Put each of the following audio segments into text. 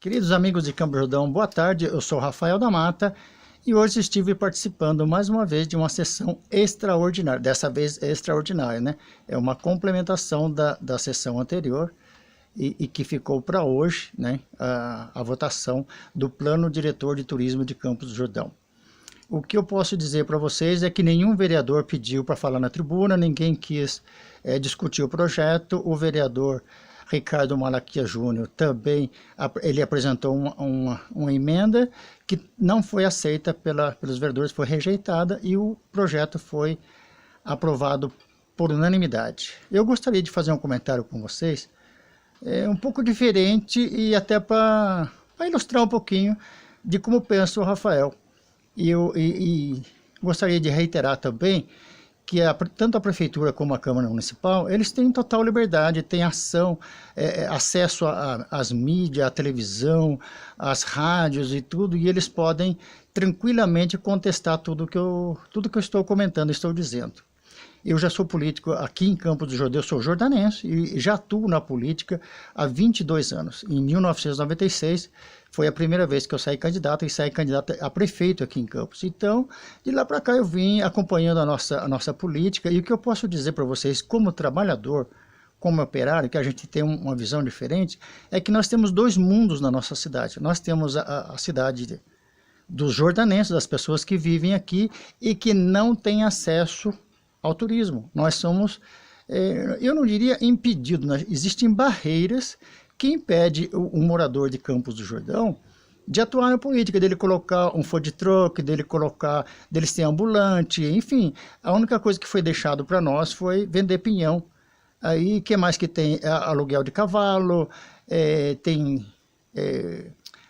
Queridos amigos de Campos do Jordão, boa tarde, eu sou Rafael da Mata e hoje estive participando mais uma vez de uma sessão extraordinária, dessa vez extraordinária, né? É uma complementação da sessão anterior e que ficou para hoje, né? A votação do Plano Diretor de Turismo de Campos do Jordão. O que eu posso dizer para vocês é que nenhum vereador pediu para falar na tribuna, ninguém quis discutir o projeto. O vereador Ricardo Malaquias Júnior também ele apresentou uma emenda que não foi aceita pelos vereadores, foi rejeitada e o projeto foi aprovado por unanimidade. Eu gostaria de fazer um comentário com vocês, um pouco diferente e até para ilustrar um pouquinho de como pensa o Rafael. E gostaria de reiterar também que tanto a Prefeitura como a Câmara Municipal, eles têm total liberdade, têm acesso às mídias, à televisão, às rádios e tudo, e eles podem tranquilamente contestar tudo que eu estou comentando, estou dizendo. Eu já sou político aqui em Campos do Jordão, eu sou jordanense e já atuo na política há 22 anos. Em 1996 foi a primeira vez que eu saí candidato a prefeito aqui em Campos. Então, de lá para cá eu vim acompanhando a nossa política e o que eu posso dizer para vocês como trabalhador, como operário, que a gente tem uma visão diferente, é que nós temos dois mundos na nossa cidade. Nós temos a cidade dos jordanenses, das pessoas que vivem aqui e que não têm acesso ao turismo. Nós somos, eu não diria impedido, existem barreiras que impedem o morador de Campos do Jordão de atuar na política, dele colocar um food truck, deles ter ambulante, enfim. A única coisa que foi deixado para nós foi vender pinhão. Aí, o que mais que tem? Aluguel de cavalo, tem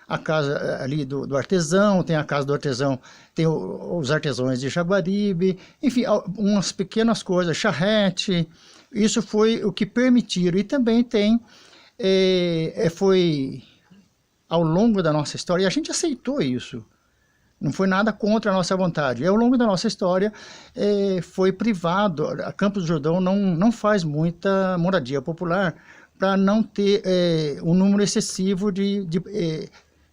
a casa ali do artesão, tem a casa do artesão, tem os artesãos de Jaguaribe, enfim, umas pequenas coisas, charrete, isso foi o que permitiram. E também tem, foi ao longo da nossa história, e a gente aceitou isso, não foi nada contra a nossa vontade, ao longo da nossa história foi privado, a Campos do Jordão não faz muita moradia popular, para não ter um número excessivo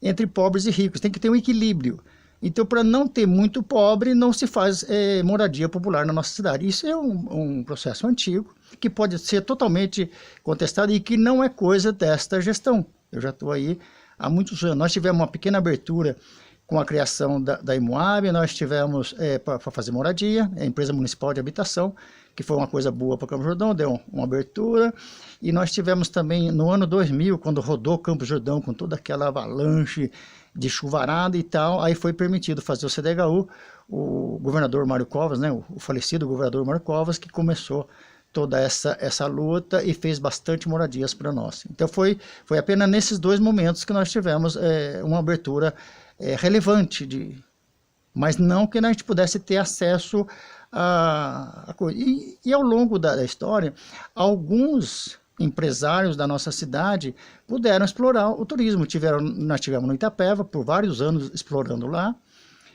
entre pobres e ricos, tem que ter um equilíbrio. Então, para não ter muito pobre, não se faz moradia popular na nossa cidade. Isso é um processo antigo, que pode ser totalmente contestado e que não é coisa desta gestão. Eu já estou aí há muitos anos. Nós tivemos uma pequena abertura com a criação da Imoab, nós tivemos para fazer moradia, a empresa municipal de habitação, que foi uma coisa boa para Campos do Jordão, deu uma abertura, e nós tivemos também no ano 2000, quando rodou Campos do Jordão com toda aquela avalanche de chuvarada e tal, aí foi permitido fazer o CDHU, o governador Mário Covas, né, o falecido governador Mário Covas, que começou toda essa luta e fez bastante moradias para nós. Então foi apenas nesses dois momentos que nós tivemos uma abertura relevante, mas não que a gente pudesse ter acesso a coisa. E ao longo da história, alguns empresários da nossa cidade puderam explorar o turismo. Nós tivemos no Itapeva, por vários anos explorando lá.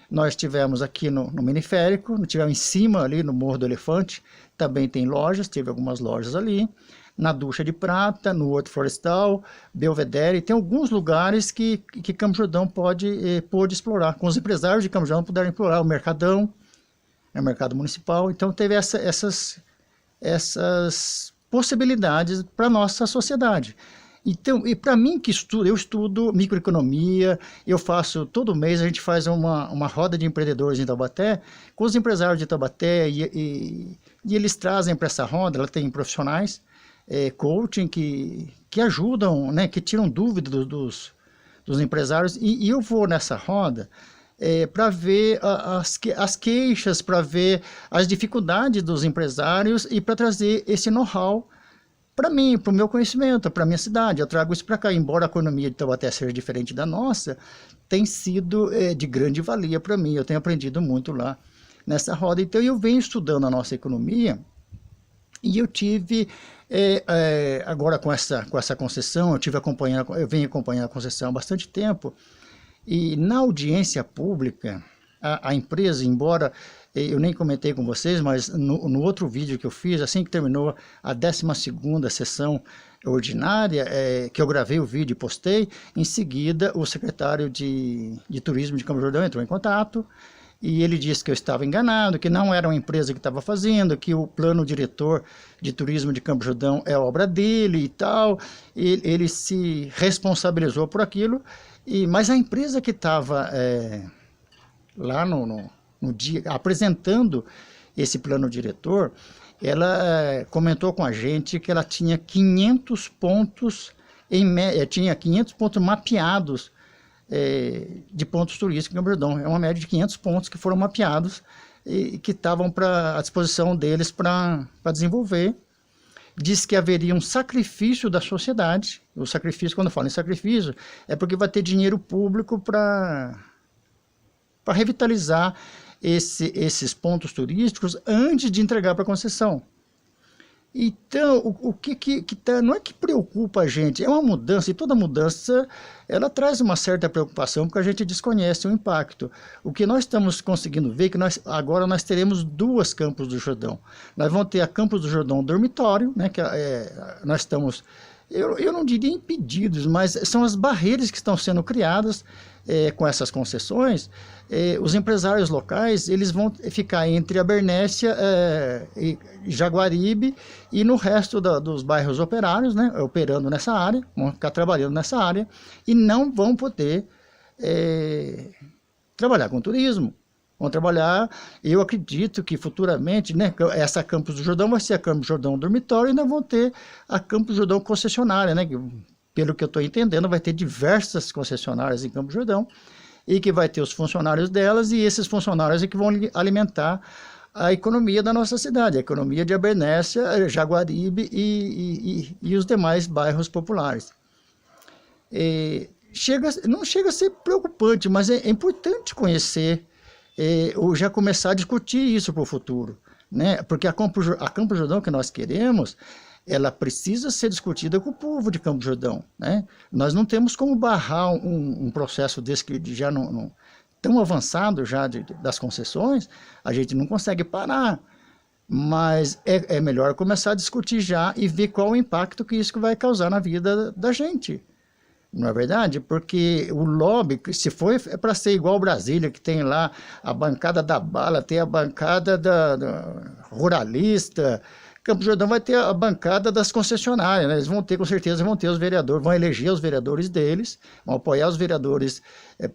Nós tivemos aqui no Miniférico, nós tivemos em cima ali no Morro do Elefante, também tem lojas, teve algumas lojas ali. Na Ducha de Prata, no Horto Florestal, Belvedere, tem alguns lugares que Campos do Jordão pôde explorar, com os empresários de Campos do Jordão puderam explorar, o Mercadão, o Mercado Municipal, então teve essas possibilidades para a nossa sociedade. Então, e para mim que eu estudo microeconomia, todo mês a gente faz uma roda de empreendedores em Taubaté, com os empresários de Taubaté, e eles trazem para essa roda, ela tem profissionais, coaching que ajudam, né, que tiram dúvidas dos empresários, e eu vou nessa roda para ver as queixas, para ver as dificuldades dos empresários e para trazer esse know-how para mim, para o meu conhecimento, para a minha cidade. Eu trago isso para cá, embora a economia de Taubaté seja diferente da nossa, tem sido de grande valia para mim, eu tenho aprendido muito lá nessa roda. Então eu venho estudando a nossa economia e eu tive, agora com essa concessão, eu venho acompanhando a concessão há bastante tempo, e na audiência pública, a empresa, embora eu nem comentei com vocês, mas no outro vídeo que eu fiz, assim que terminou a 12ª sessão ordinária, que eu gravei o vídeo e postei, em seguida o secretário de Turismo de Campos do Jordão entrou em contato, e ele disse que eu estava enganado, que não era uma empresa que estava fazendo, que o plano diretor de turismo de Campos do Jordão é obra dele e tal. Ele se responsabilizou por aquilo, mas a empresa que estava lá no dia apresentando esse plano diretor, ela comentou com a gente que ela tinha 500 pontos, tinha 500 pontos mapeados de pontos turísticos em Campos do Jordão. É uma média de 500 pontos que foram mapeados e que estavam à disposição deles para desenvolver. Diz que haveria um sacrifício da sociedade. O sacrifício, quando eu falo em sacrifício, é porque vai ter dinheiro público para revitalizar esses pontos turísticos antes de entregar para a concessão. Então, o que tá, não é que preocupa a gente, é uma mudança, e toda mudança ela traz uma certa preocupação, porque a gente desconhece o impacto. O que nós estamos conseguindo ver é que agora nós teremos 2 Campos do Jordão. Nós vamos ter a Campos do Jordão dormitório, né, que nós estamos, eu não diria impedidos, mas são as barreiras que estão sendo criadas com essas concessões. Os empresários locais, eles vão ficar entre a Bernécia e Jaguaribe e no resto dos bairros operários, né, operando nessa área, vão ficar trabalhando nessa área e não vão poder trabalhar com turismo. Vão trabalhar, eu acredito que futuramente, né, essa Campos do Jordão vai ser a Campos do Jordão dormitório e ainda vão ter a Campos do Jordão concessionária, né, que, pelo que eu estou entendendo, vai ter diversas concessionárias em Campos do Jordão e que vai ter os funcionários delas, e esses funcionários é que vão alimentar a economia da nossa cidade, a economia de Abernésia, Jaguaribe e os demais bairros populares. Não chega a ser preocupante, mas é importante conhecer ou já começar a discutir isso para o futuro, né? Porque a Campos do Jordão que nós queremos, ela precisa ser discutida com o povo de Campos do Jordão, né? Nós não temos como barrar um processo desse que já não tão avançado já das concessões, a gente não consegue parar, mas é melhor começar a discutir já e ver qual o impacto que isso vai causar na vida da gente. Não é verdade? Porque o lobby, se for para ser igual Brasília, que tem lá a bancada da bala, tem a bancada da ruralista, Campos do Jordão vai ter a bancada das concessionárias, né? Eles vão ter, com certeza, vão ter os vereadores, vão eleger os vereadores deles, vão apoiar os vereadores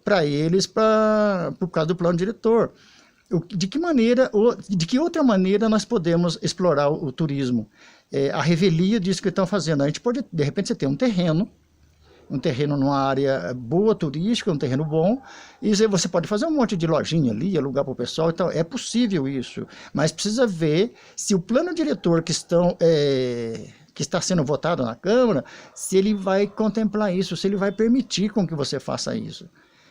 para eles, por causa do plano diretor. De que outra maneira nós podemos explorar o turismo? A revelia disso que estão fazendo. A gente pode, de repente, você ter um terreno numa área boa, turística, um terreno bom, e você pode fazer um monte de lojinha ali, alugar para o pessoal e tal. É possível isso, mas precisa ver se o plano diretor que está sendo votado na Câmara, se ele vai contemplar isso, se ele vai permitir com que você faça isso.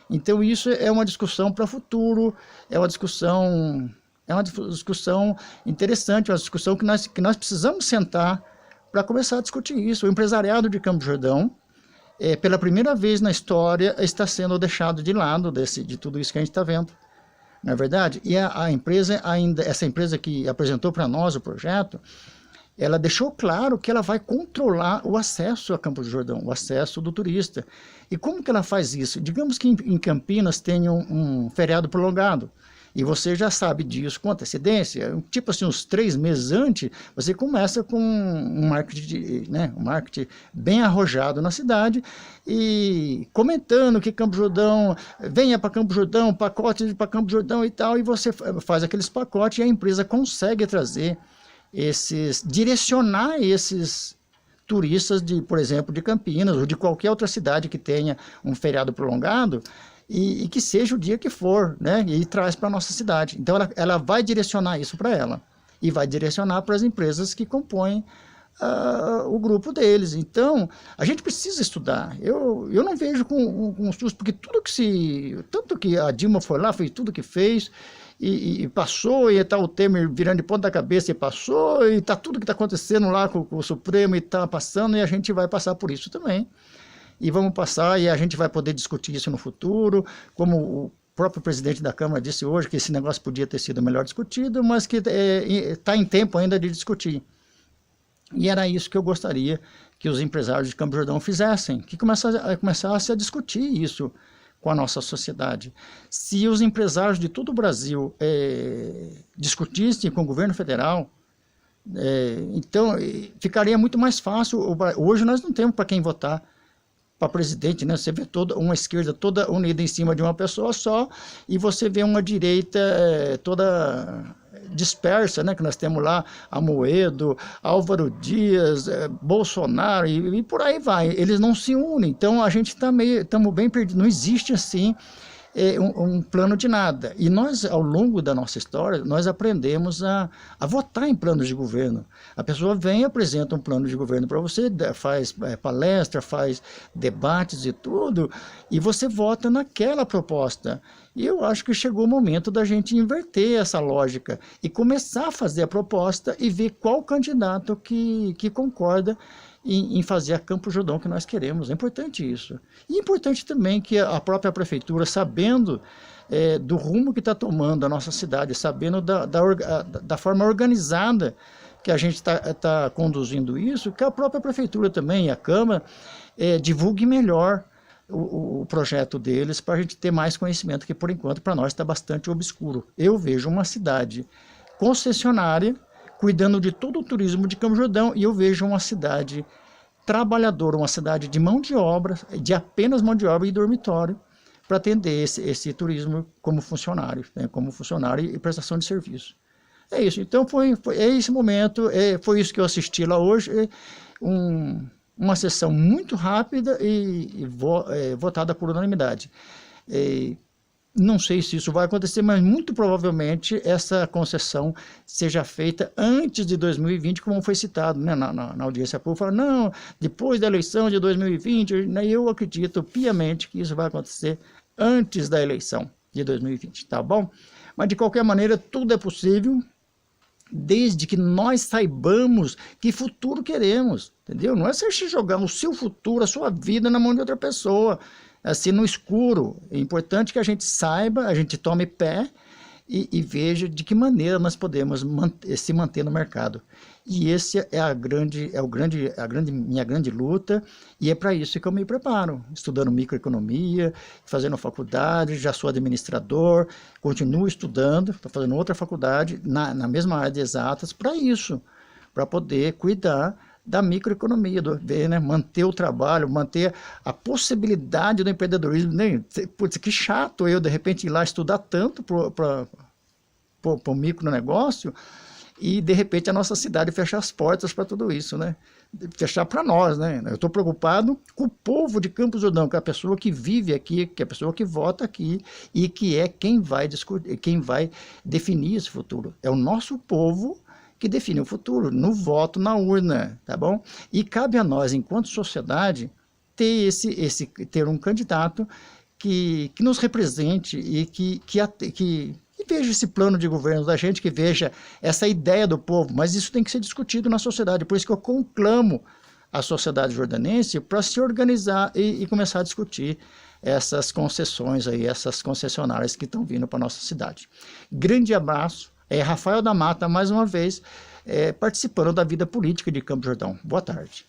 Então isso é uma discussão para o futuro, é uma discussão interessante, uma discussão que nós precisamos sentar para começar a discutir isso. O empresariado de Campos do Jordão, pela primeira vez na história, está sendo deixado de lado de tudo isso que a gente está vendo, não é verdade? E a empresa essa empresa que apresentou para nós o projeto, ela deixou claro que ela vai controlar o acesso a Campos do Jordão, o acesso do turista. E como que ela faz isso? Digamos que em Campinas tenha um feriado prolongado, e você já sabe disso com antecedência, tipo assim, uns 3 meses antes, você começa com um marketing, né, um marketing bem arrojado na cidade, e comentando que Campos do Jordão, venha para Campos do Jordão, pacote para Campos do Jordão e tal, e você faz aqueles pacotes e a empresa consegue trazer direcionar esses turistas, por exemplo, de Campinas, ou de qualquer outra cidade que tenha um feriado prolongado, e que seja o dia que for, né? E traz para a nossa cidade. Então ela vai direcionar isso para ela, e vai direcionar para as empresas que compõem o grupo deles. Então a gente precisa estudar. Eu não vejo com susto, porque tanto que a Dilma foi lá, fez tudo que fez, e passou, e está o Temer virando de ponta cabeça e passou, e está tudo que está acontecendo lá com o Supremo e está passando, e a gente vai passar por isso também. E vamos passar, e a gente vai poder discutir isso no futuro, como próprio presidente da Câmara disse hoje que esse negócio podia ter sido melhor discutido, mas que está em tempo ainda de discutir. E era isso que eu gostaria que os empresários de Campos do Jordão fizessem, que começassem a discutir isso com a nossa sociedade. Se os empresários de todo o Brasil discutissem com o governo federal, então ficaria muito mais fácil. Hoje nós não temos para quem votar para presidente, né? Você vê toda uma esquerda toda unida em cima de uma pessoa só, e você vê uma direita toda dispersa, né? Que nós temos lá Amoedo, Álvaro Dias, Bolsonaro e por aí vai. Eles não se unem, então a gente estamos bem perdidos. Não existe assim um plano de nada. E nós, ao longo da nossa história, nós aprendemos a votar em planos de governo. A pessoa vem e apresenta um plano de governo para você, faz palestra, faz debates e tudo, e você vota naquela proposta. E eu acho que chegou o momento da gente inverter essa lógica e começar a fazer a proposta e ver qual candidato que concorda em fazer a Campos do Jordão que nós queremos. É importante isso. E é importante também que a própria prefeitura, sabendo do rumo que está tomando a nossa cidade, sabendo da forma organizada que a gente está conduzindo isso, que a própria prefeitura também, a Câmara, divulgue melhor o projeto deles, para a gente ter mais conhecimento, que por enquanto para nós está bastante obscuro. Eu vejo uma cidade concessionária cuidando de todo o turismo de Campos do Jordão, e eu vejo uma cidade trabalhadora, uma cidade de mão de obra, de apenas mão de obra e dormitório, para atender esse turismo como funcionário, né, como funcionário e prestação de serviço. É isso. Então foi esse momento, foi isso que eu assisti lá hoje, uma sessão muito rápida e votada por unanimidade. Não sei se isso vai acontecer, mas muito provavelmente essa concessão seja feita antes de 2020, como foi citado, né, na audiência pública. Não, depois da eleição de 2020, né, eu acredito piamente que isso vai acontecer antes da eleição de 2020, tá bom? Mas de qualquer maneira, tudo é possível, desde que nós saibamos que futuro queremos, entendeu? Não é você jogar o seu futuro, a sua vida na mão de outra pessoa, assim, no escuro. É importante que a gente saiba, a gente tome pé e veja de que maneira nós podemos se manter no mercado. E esse é minha grande luta, e é para isso que eu me preparo, estudando microeconomia, fazendo faculdade, já sou administrador, continuo estudando, estou fazendo outra faculdade na mesma área de exatas, para isso, para poder cuidar da microeconomia, né? Manter o trabalho, manter a possibilidade do empreendedorismo. Putz, que chato eu, de repente, ir lá estudar tanto para o micronegócio e, de repente, a nossa cidade fechar as portas para tudo isso, né? Fechar para nós, né? Eu estou preocupado com o povo de Campos do Jordão, que é a pessoa que vive aqui, que é a pessoa que vota aqui e que é quem vai discutir, quem vai definir esse futuro. É o nosso povo que define o futuro, no voto, na urna, tá bom? E cabe a nós, enquanto sociedade, ter um candidato que nos represente e que veja esse plano de governo da gente, que veja essa ideia do povo, mas isso tem que ser discutido na sociedade, por isso que eu conclamo a sociedade jordanense para se organizar e começar a discutir essas concessões aí, essas concessionárias que estão vindo para a nossa cidade. Grande abraço. Rafael da Mata, mais uma vez, participando da vida política de Campos do Jordão. Boa tarde.